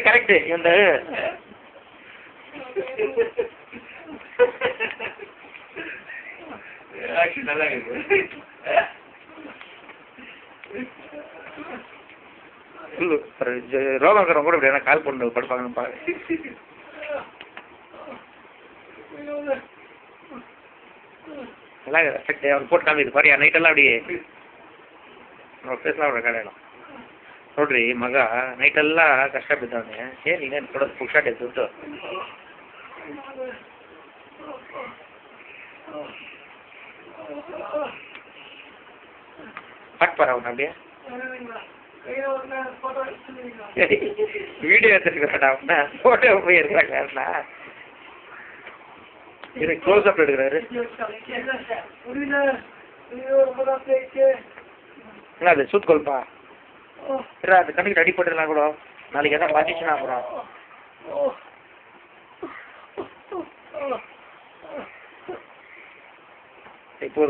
Correct இந்த நல்லா இருக்கு. ரோகம் இருக்கிறவங்க கூட இப்படி கால் பண்ணு படுப்பாங்கன்னு பாரு. நல்லா எஃபெக்ட் அவர் போட்டு காமிக்குது பாரு. நைட்டெல்லாம் அப்படியே ஃபேஸ்லாம் ஒரு கடையிடும் ನೋಡ್ರಿ ಮಗ ನೈಟೆಲ್ಲ ಕಷ್ಟ ಬಿದ್ದವನೆ. ಏನು ಇನ್ನೇನು ಕೊಡೋದು ಪುಕ್ಷಾಟೆ ದುಡ್ಡು. பார்ப்பாரா அவன் அப்படியே வீடியோ எடுத்துருக்கிறாடா அவனா ஃபோட்டோ போய் எடுக்கிறாங்கண்ணா. இது க்ளோஸ் அப் எடுக்கிறாரு. என்ன அது சூத் கொல்பா அது கண்ணுக்கு அடி போட்டுலாம் கூட நாளைக்கு எதாவது பாதிச்சுன்னா அப்புறம் இப்போ